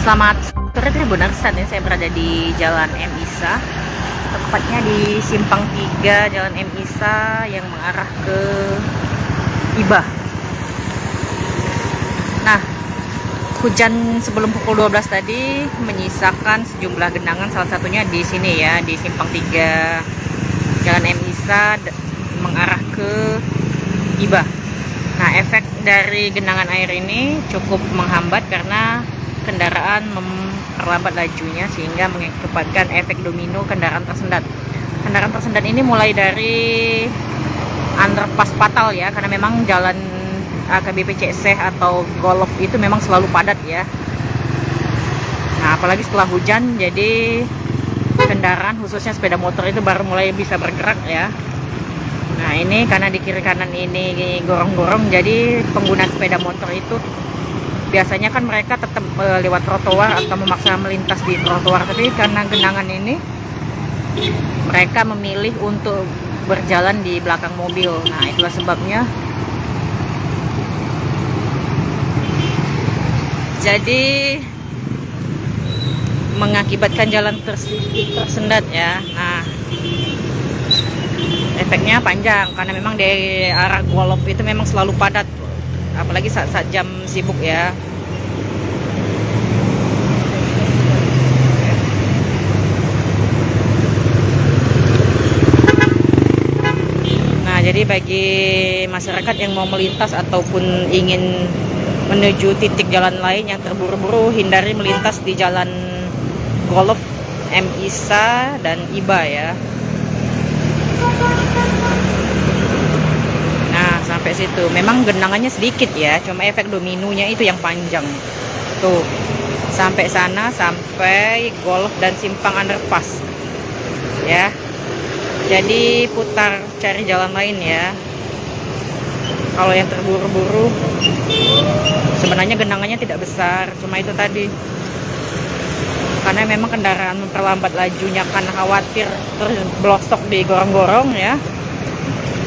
Selamat sore Tribuners, saat ini saya berada di Jalan M. Isa, tepatnya di Simpang 3 Jalan M. Isa yang mengarah ke Iba. Nah, hujan sebelum pukul 12 tadi menyisakan sejumlah genangan, salah satunya di sini ya, di Simpang 3 Jalan M. Isa mengarah ke Iba. Nah, efek dari genangan air ini cukup menghambat karena kendaraan memperlambat lajunya sehingga mengakibatkan efek domino kendaraan tersendat. Kendaraan tersendat ini mulai dari underpass Patal ya, karena memang jalan AKBP CC atau Golf itu memang selalu padat ya. Nah, apalagi setelah hujan, jadi kendaraan khususnya sepeda motor itu baru mulai bisa bergerak ya. Nah, ini karena di kiri kanan ini gorong-gorong, jadi pengguna sepeda motor itu biasanya kan mereka tetap lewat trotoar atau memaksa melintas di trotoar, tapi karena genangan ini mereka memilih untuk berjalan di belakang mobil. Nah, itulah sebabnya jadi mengakibatkan jalan tersendat ya. Nah, efeknya panjang karena memang di arah Golf itu memang selalu padat, apalagi saat jam sibuk ya. Nah, jadi bagi masyarakat yang mau melintas ataupun ingin menuju titik jalan lain yang terburu-buru, hindari melintas di jalan Golf, M. Isa dan Iba ya. Sampai situ memang genangannya sedikit ya, cuma efek dominonya itu yang panjang tuh sampai sana, sampai Golf dan simpang underpass ya. Jadi putar cari jalan lain ya kalau yang terburu-buru. Sebenarnya genangannya tidak besar, cuma itu tadi karena memang kendaraan memperlambat lajunya karena khawatir terblosok di gorong-gorong ya,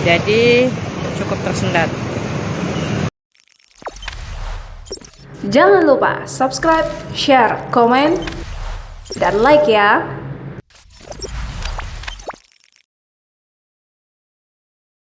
jadi cukup tersendat. Jangan lupa subscribe, share, komen, dan like ya.